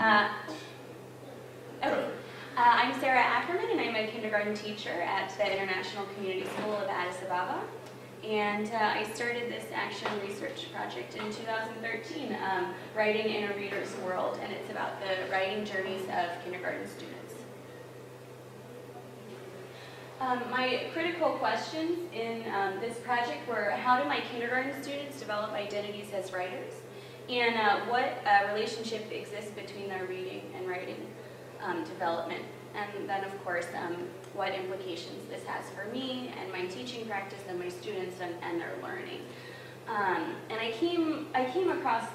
Okay. I'm Sarah Ackerman, and I'm a kindergarten teacher at the International Community School of Addis Ababa. And I started this action research project in 2013, Writing in a Reader's World, and it's about the writing journeys of kindergarten students. My critical questions in this project were, how do my kindergarten students develop identities as writers? And what relationship exists between their reading and writing development? And then, of course, what implications this has for me and my teaching practice and my students and their learning. And I came across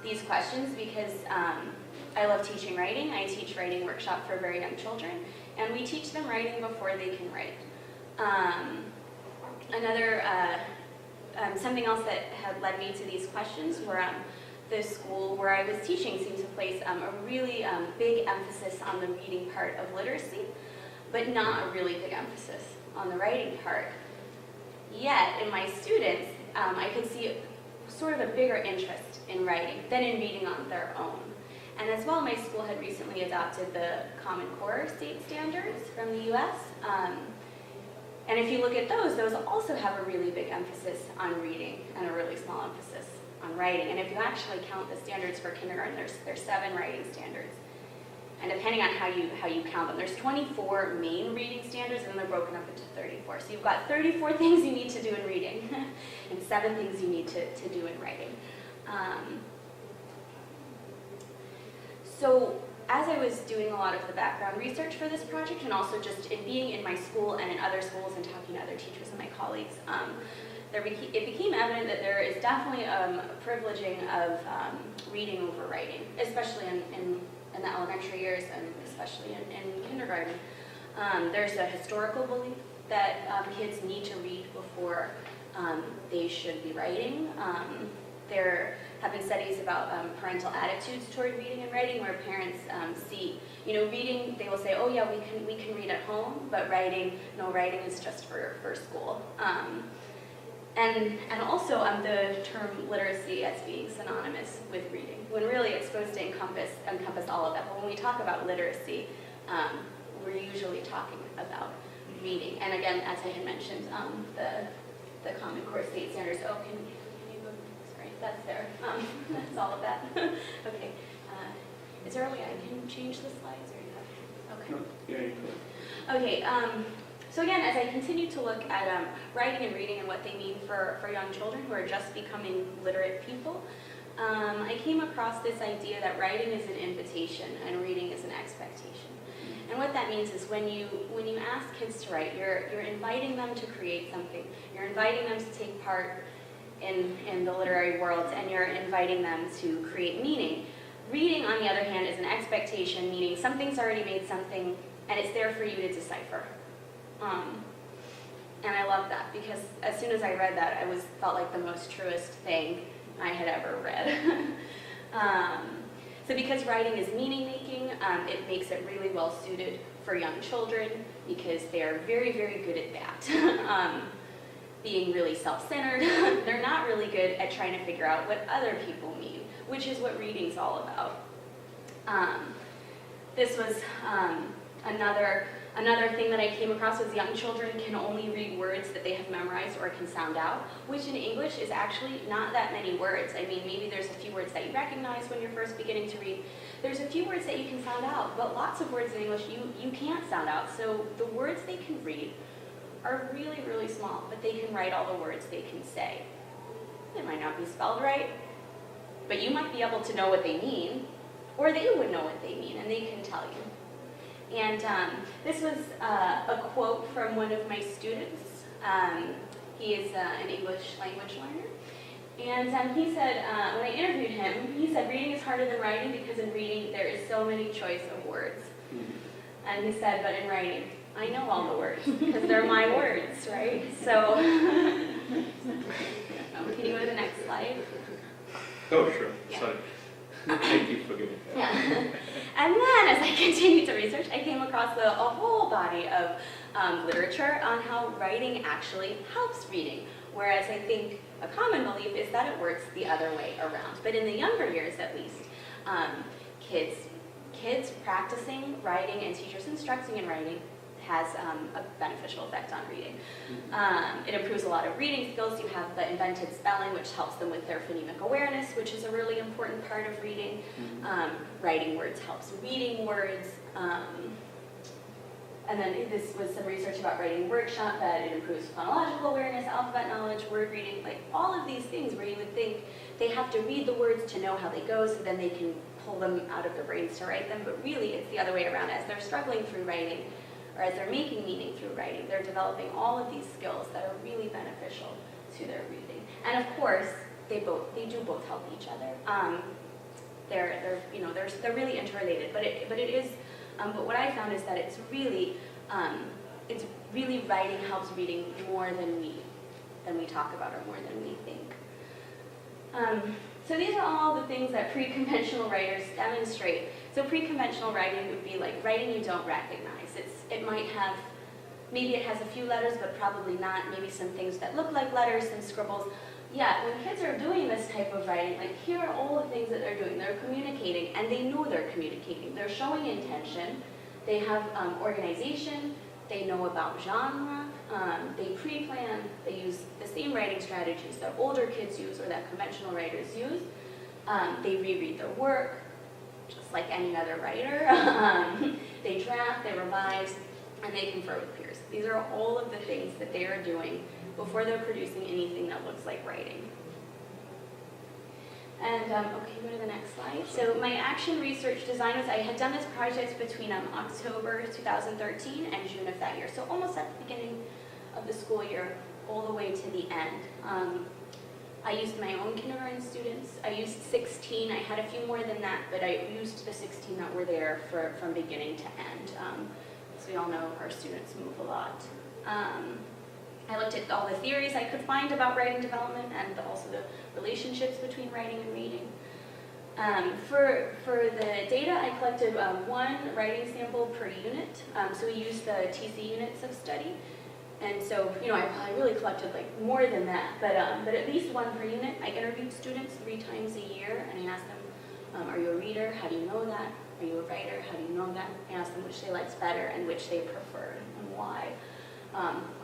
these questions because I love teaching writing. I teach writing workshop for very young children, and we teach them writing before they can write. Something else that had led me to these questions were the school where I was teaching seemed to place a really big emphasis on the reading part of literacy, but not a really big emphasis on the writing part. Yet, in my students, I could see sort of a bigger interest in writing than in reading on their own. And as well, my school had recently adopted the Common Core state standards from the US. And if you look at those also have a really big emphasis on reading and a really small emphasis on writing. And if you actually count the standards for kindergarten, there's 7 writing standards. And depending on how you count them, there's 24 main reading standards, and they're broken up into 34. So you've got 34 things you need to do in reading, and 7 things you need to do in writing. So as I was doing a lot of the background research for this project, and also just in being in my school and in other schools and talking to other teachers and my colleagues, it became evident that there is definitely a privileging of reading over writing, especially in the elementary years and especially in kindergarten. There's a historical belief that kids need to read before they should be writing. There have been studies about parental attitudes toward reading and writing, where parents see, reading, they will say, oh yeah, we can read at home, but writing is just for school. And also the term literacy as being synonymous with reading, when really it's supposed to encompass all of that. But when we talk about literacy, we're usually talking about reading. And again, as I had mentioned, the Common Core state standards. Oh, can you go? Sorry, that's there. That's all of that. Okay. Is there a way I can change the slides, or you have? Okay. No, yeah, you could. Okay. So again, as I continue to look at writing and reading and what they mean for young children who are just becoming literate people, I came across this idea that writing is an invitation and reading is an expectation. And what that means is when you ask kids to write, you're inviting them to create something. You're inviting them to take part in the literary world, and you're inviting them to create meaning. Reading, on the other hand, is an expectation, meaning something's already made something, and it's there for you to decipher. And I love that, because as soon as I read that, I felt like the most truest thing I had ever read. So because writing is meaning-making, it makes it really well suited for young children, because they are very, very good at that. Being really self-centered, they're not really good at trying to figure out what other people mean, which is what reading's all about. This was Another thing that I came across was young children can only read words that they have memorized or can sound out, which in English is actually not that many words. I mean, maybe there's a few words that you recognize when you're first beginning to read. There's a few words that you can sound out, but lots of words in English you can't sound out. So the words they can read are really, really small, but they can write all the words they can say. They might not be spelled right, but you might be able to know what they mean, or they would know what they mean, and they can tell you. And this was a quote from one of my students. He is an English language learner. And he said, when I interviewed him, he said, reading is harder than writing because in reading there is so many choice of words. And he said, but in writing, I know all the words because they're my words, right? So, can you go to the next slide? Oh, sure. Yeah. Sorry. Thank you for giving that. Yeah. And then, as I continued to research, I came across a whole body of literature on how writing actually helps reading. Whereas I think a common belief is that it works the other way around. But in the younger years, at least, kids practicing writing and teachers instructing in writing has a beneficial effect on reading. It improves a lot of reading skills. You have the invented spelling, which helps them with their phonemic awareness, which is a really important part of reading. Writing words helps reading words. And then this was some research about writing workshop that it improves phonological awareness, alphabet knowledge, word reading, like all of these things where you would think they have to read the words to know how they go so then they can pull them out of their brains to write them, but really it's the other way around. As they're struggling through writing, or as they're making meaning through writing, they're developing all of these skills that are really beneficial to their reading. And of course, they do both help each other. They're really interrelated, but what I found is that it's really writing helps reading more than we talk about or more than we think. So these are all the things that pre-conventional writers demonstrate. So pre-conventional writing would be like writing you don't recognize. It might have, maybe it has a few letters, but probably not. Maybe some things that look like letters, some scribbles. Yeah, when kids are doing this type of writing, like here are all the things that they're doing. They're communicating, and they know they're communicating. They're showing intention. They have organization. They know about genre. They pre-plan. They use the same writing strategies that older kids use or that conventional writers use. They reread their work, just like any other writer. They draft, they revise, and they confer with peers. These are all of the things that they are doing before they're producing anything that looks like writing. And, okay, go to the next slide. So my action research design was, I had done this project between October 2013 and June of that year. So almost at the beginning of the school year, all the way to the end. I used my own kindergarten students. I used 16. I had a few more than that, but I used the 16 that were there from beginning to end. So we all know our students move a lot. I looked at all the theories I could find about writing development and also the relationships between writing and reading. For the data, I collected one writing sample per unit. So we used the TC units of study. And so, I really collected like more than that, but at least one per unit. I interviewed students 3 times a year, and I asked them, are you a reader? How do you know that? Are you a writer? How do you know that? I asked them which they liked better and which they preferred and why.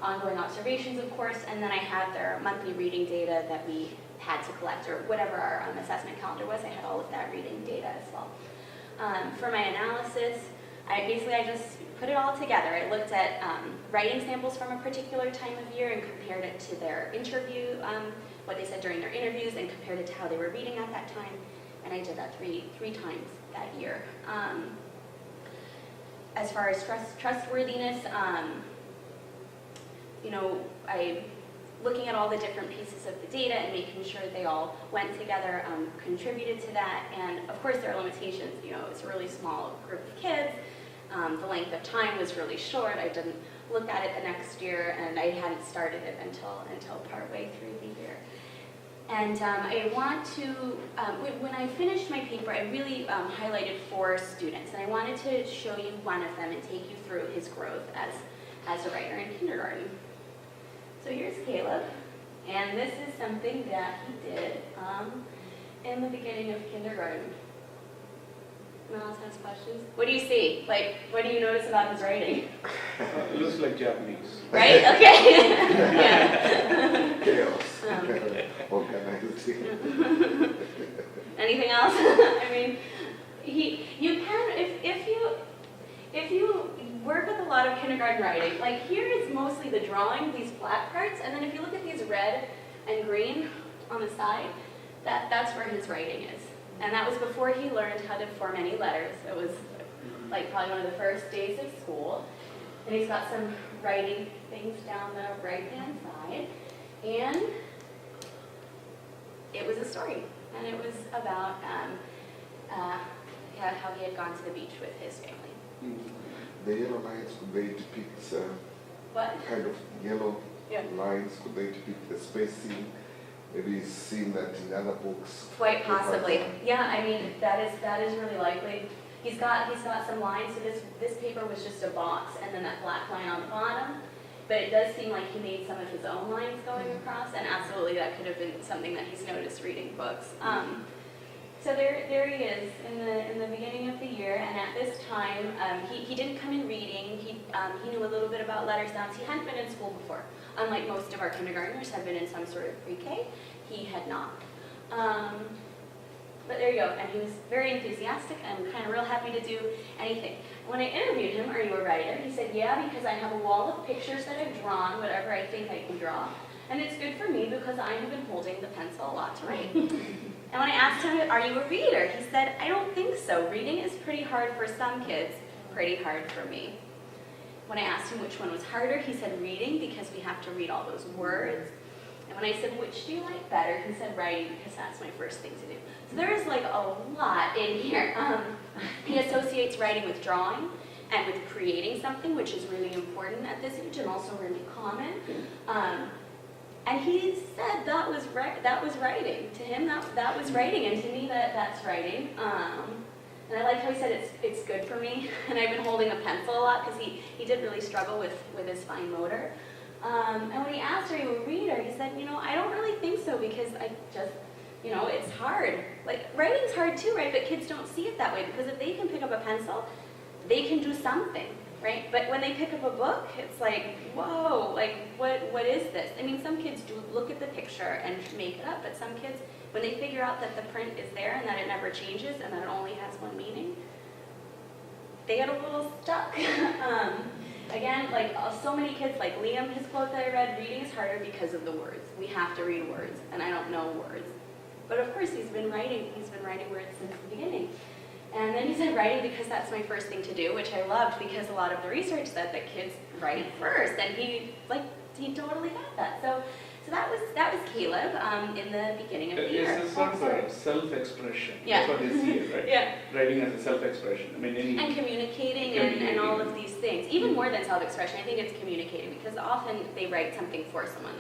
Ongoing observations, of course, and then I had their monthly reading data that we had to collect, or whatever our assessment calendar was. I had all of that reading data as well. For my analysis, I just put it all together. I looked at writing samples from a particular time of year and compared it to their interview, what they said during their interviews, and compared it to how they were reading at that time. And I did that three times that year. As far as trustworthiness, I looking at all the different pieces of the data and making sure they all went together, contributed to that. And of course there are limitations. It's a really small group of kids. The length of time was really short. I didn't look at it the next year, and I hadn't started it until partway through the year. And I want to, when I finished my paper, I really highlighted 4 students, and I wanted to show you one of them and take you through his growth as a writer in kindergarten. So here's Caleb, and this is something that he did in the beginning of kindergarten. Anyone else has questions? What do you see? Like, what do you notice about his writing? It looks like Japanese. Right? Okay. Yeah. Chaos. Organizing. Anything else? I mean, you can, if you work with a lot of kindergarten writing, like here is mostly the drawing, these flat parts, and then if you look at these red and green on the side, that's where his writing is. And that was before he learned how to form any letters. It was like probably one of the first days of school. And he's got some writing things down the right-hand side. And it was a story. And it was about how he had gone to the beach with his family. The yellow lines, could they depict What? kind of yellow lines? Could they depict the spacing? Maybe you've seen that in other books. Quite possibly. Yeah, I mean, that is really likely. He's got some lines, so this paper was just a box and then that black line on the bottom. But it does seem like he made some of his own lines going across, and absolutely that could have been something that he's noticed reading books. So there he is in the beginning this time, he didn't come in reading. He knew a little bit about letter sounds. He hadn't been in school before. Unlike most of our kindergartners had been in some sort of pre-K, he had not. But there you go, and he was very enthusiastic and kind of real happy to do anything. When I interviewed him, are you a writer? He said, yeah, because I have a wall of pictures that I've drawn, whatever I think I can draw. And it's good for me because I have been holding the pencil a lot to write. And when I asked him, are you a reader? He said, I don't think so. Reading is pretty hard for some kids, pretty hard for me. When I asked him which one was harder, he said reading because we have to read all those words. And when I said, which do you like better? He said writing because that's my first thing to do. So there is like a lot in here. He associates writing with drawing and with creating something, which is really important at this age and also really common. And he said that was writing. To him, that was writing, and to me, that's writing. And I like how he said it's good for me. And I've been holding a pencil a lot because he did really struggle with his fine motor. And when he asked, are you a reader? He said, I don't really think so because I just, it's hard. Like, writing's hard too, right? But kids don't see it that way because if they can pick up a pencil, they can do something, right? But when they pick up a book, it's like, whoa, like, what is this? I mean, some kids do look at the picture and make it up, but some kids, when they figure out that the print is there and that it never changes and that it only has one meaning, they get a little stuck. Again, like so many kids, like Liam, his quote that I read, reading is harder because of the words. We have to read words, and I don't know words. But of course, he's been writing words since the beginning. And then he said writing because that's my first thing to do, which I loved because a lot of the research said that kids write first, and he totally got that. So that was Caleb in the beginning of the year. It's a sort of a self-expression. Yeah. That's what they see it, right? Yeah. Writing as a self-expression. I mean, And communicating and all of these things. Even more than self-expression, I think it's communicating because often they write something for someone.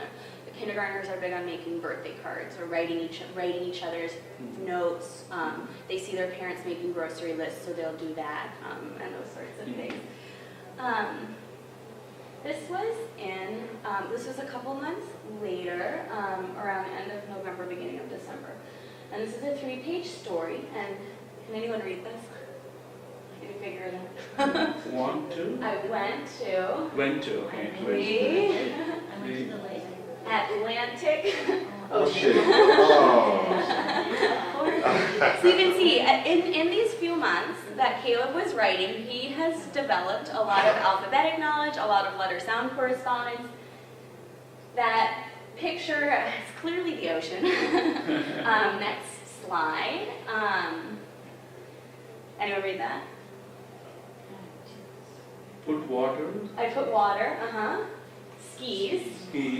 The kindergartners are big on making birthday cards or writing each other's notes. They see their parents making grocery lists, so they'll do that and those sorts of things. This was a couple months later, around the end of November, beginning of December. And this is a 3-page story, and can anyone read this? Can you figure it out? Want to? I went to okay. the Atlantic Ocean. Ocean. Oh. So you can see, in these few months that Caleb was writing, he has developed a lot of alphabetic knowledge, a lot of letter-sound correspondence. That picture is clearly the ocean. Next slide. Anyone read that? Put water. I put water, skis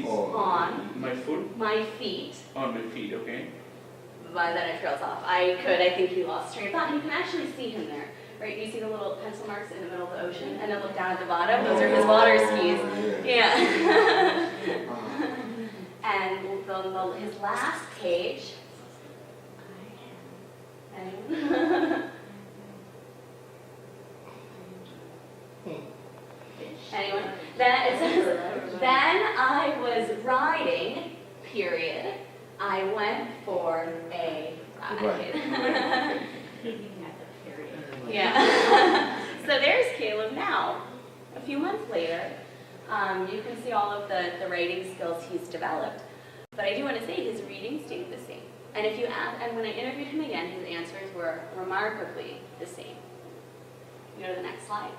on my foot. my feet. On my feet, okay. By then it trails off. I think he lost train of thought. You can actually see him there, right? You see the little pencil marks in the middle of the ocean, and then look down at the bottom. Those are his water skis. Yeah. And his last page. Anyone? Then it says, then I was riding, period. I went for a ride. Yeah. So there's Caleb now. A few months later, you can see all of the writing skills he's developed. But I do want to say his reading stayed the same. And if you ask, and when I interviewed him again, his answers were remarkably the same. You go to the next slide.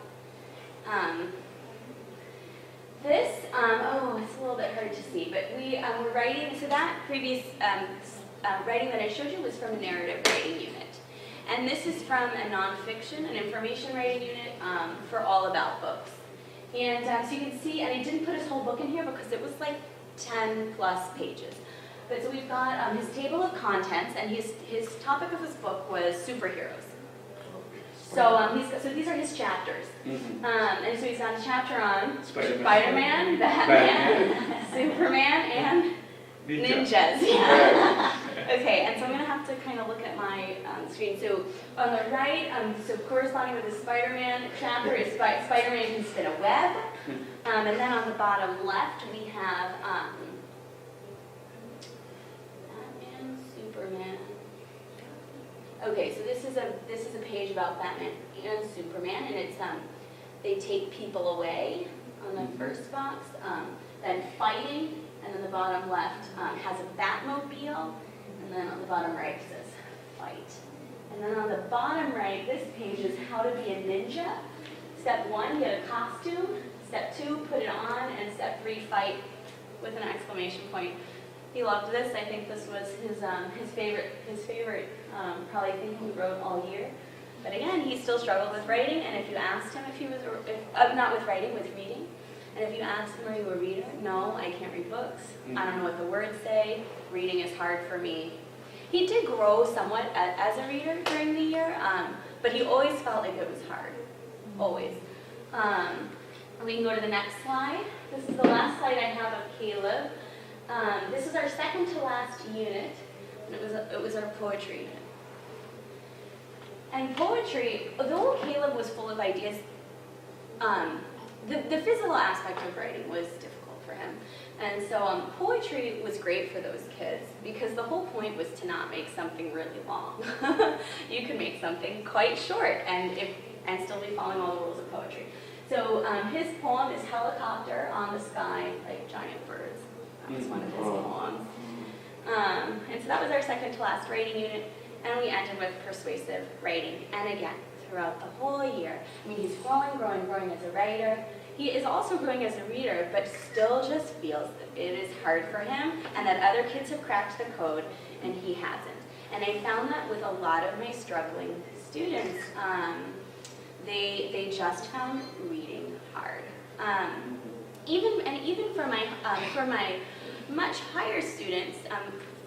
This, it's a little bit hard to see, but we were writing, so that previous writing that I showed you was from a narrative writing unit. And this is from a nonfiction, an information writing unit for all about books. And so you can see, and I didn't put his whole book in here because it was like 10 plus pages. But so we've got his table of contents, and his topic of his book was superheroes. So so these are his chapters. Mm-hmm. And so he's got a chapter on Spider-Man, Batman, Superman, and ninjas. Yeah. Okay, and so I'm going to have to kind of look at my screen. So on the right, so corresponding with the Spider-Man chapter is Spider-Man can spin a web. And then on the bottom left, we have Batman, Superman. Okay, so this is a page about Batman and Superman, and it's they take people away on the first box, then fighting, and then the bottom left has a Batmobile, and then on the bottom right says fight. And then on the bottom right, this page is how to be a ninja. Step 1, get a costume. Step 2, put it on, and step 3, fight with an exclamation point. He loved this. I think this was his favorite probably thing he wrote all year. But again, he still struggled with writing, and if you asked him if he was, not with writing, with reading, and if you asked him, are you a reader? No, I can't read books. I don't know what the words say. Reading is hard for me. He did grow somewhat as a reader during the year, but he always felt like it was hard, always. We can go to the next slide. This is the last slide I have of Caleb. This is our second to last unit, and it was our poetry unit. And poetry, although Caleb was full of ideas, the physical aspect of writing was difficult for him. And so poetry was great for those kids because the whole point was to not make something really long. You could make something quite short and still be following all the rules of poetry. So his poem is Helicopter on the Sky Like Giant Birds. That was one of his poems. And so that was our second to last writing unit. And we ended with persuasive writing. And again, throughout the whole year, I mean, he's growing as a writer. He is also growing as a reader, but still just feels that it is hard for him and that other kids have cracked the code and he hasn't. And I found that with a lot of my struggling students, they just found reading hard. Even for my much higher students,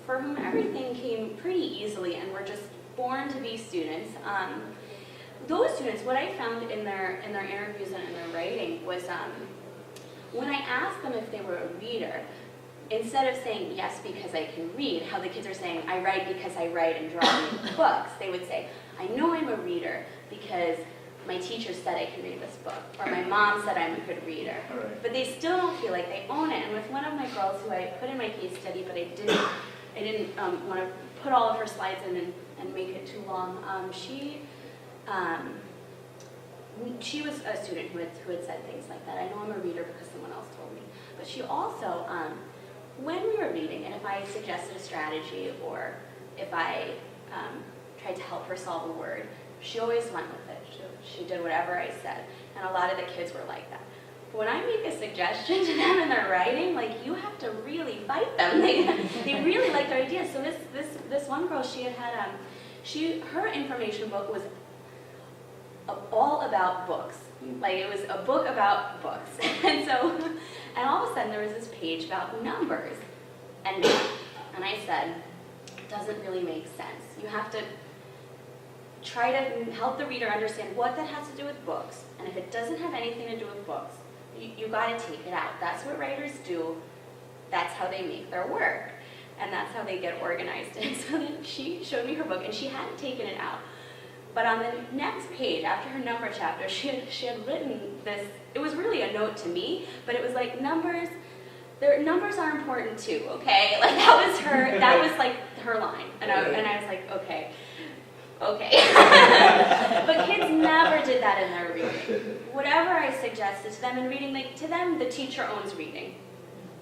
for whom everything came pretty easily and were just born to be students. Those students, what I found in their interviews and in their writing was when I asked them if they were a reader, instead of saying yes because I can read, how the kids are saying I write because I write and draw books, they would say I know I'm a reader because my teacher said I can read this book, or my mom said I'm a good reader. Right. But they still don't feel like they own it. And with one of my girls who I put in my case study, but I didn't want to put all of her slides in and make it too long, she was a student who had said things like that. I know I'm a reader because someone else told me. But she also, when we were reading, and if I suggested a strategy or if I tried to help her solve a word, she always went with it. She did whatever I said. And a lot of the kids were like that. But when I make a suggestion to them in their writing, like, you have to really fight them. They really like their ideas. So this one girl, she had her information book was all about books. Like, it was a book about books. And all of a sudden there was this page about numbers and math. And I said, it doesn't really make sense. You have to try to help the reader understand what that has to do with books. And if it doesn't have anything to do with books, you got to take it out. That's what writers do. That's how they make their work. And that's how they get organized. And so then she showed me her book, and she hadn't taken it out. But on the next page, after her number chapter, she had written this. It was really a note to me, but it was like, numbers are important too, okay? Like, that was like her line. And I was like, okay. But kids never did that in their reading. Whatever I suggested to them in reading, like, to them, the teacher owns reading,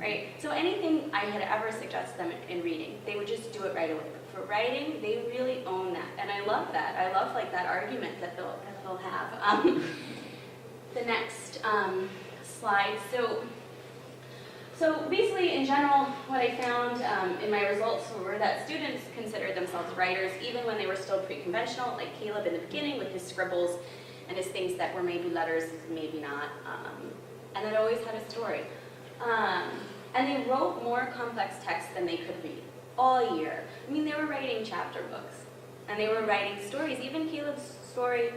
right? So anything I had ever suggested them in reading, they would just do it right away. But for writing, they really own that, and I love that. I love, like, that argument that they'll have. The next slide. So basically, in general, what I found in my results were that students considered themselves writers even when they were still pre-conventional, like Caleb in the beginning with his scribbles and his things that were maybe letters, maybe not, and it always had a story. And they wrote more complex texts than they could read all year. I mean, they were writing chapter books, and they were writing stories. Even Caleb's story,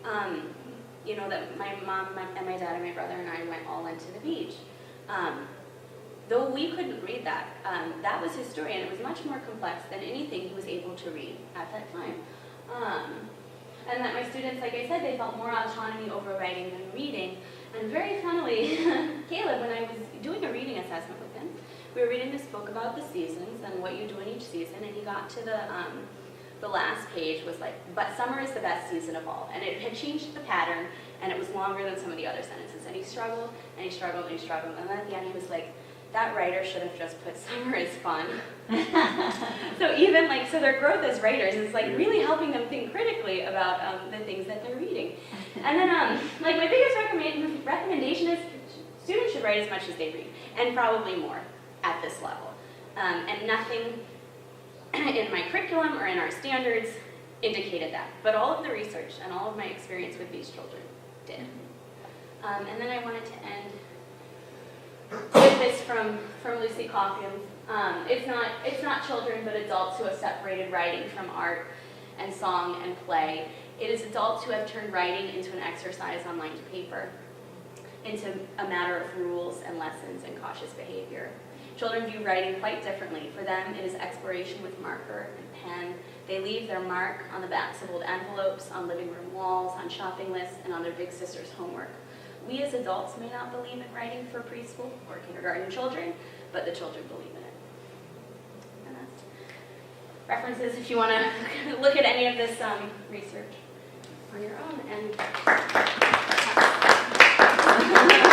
that my mom and my dad and my brother and I went all into the beach. Though we couldn't read that, that was his story, and it was much more complex than anything he was able to read at that time. And that my students, like I said, they felt more autonomy over writing than reading. And very funnily, Caleb, when I was doing a reading assessment with him, we were reading this book about the seasons and what you do in each season, and he got to the the last page was like, but summer is the best season of all. And it had changed the pattern, and it was longer than some of the other sentences. And he struggled, and he struggled, and he struggled. And then at the end, he was like, that writer should have just put summer is fun. So even like, so their growth as writers is like really helping them think critically about the things that they're reading. And then like my biggest recommendation is students should write as much as they read, and probably more at this level. And nothing in my curriculum or in our standards indicated that. But all of the research and all of my experience with these children did. And then I wanted to end with this from Lucy Calkins. It's not children but adults who have separated writing from art and song and play. It is adults who have turned writing into an exercise on lined paper, into a matter of rules and lessons and cautious behavior. Children view writing quite differently. For them, it is exploration with marker and pen. They leave their mark on the backs of old envelopes, on living room walls, on shopping lists, and on their big sister's homework. We as adults may not believe in writing for preschool or kindergarten children, but the children believe in it. And that's references if you want to look at any of this research on your own. And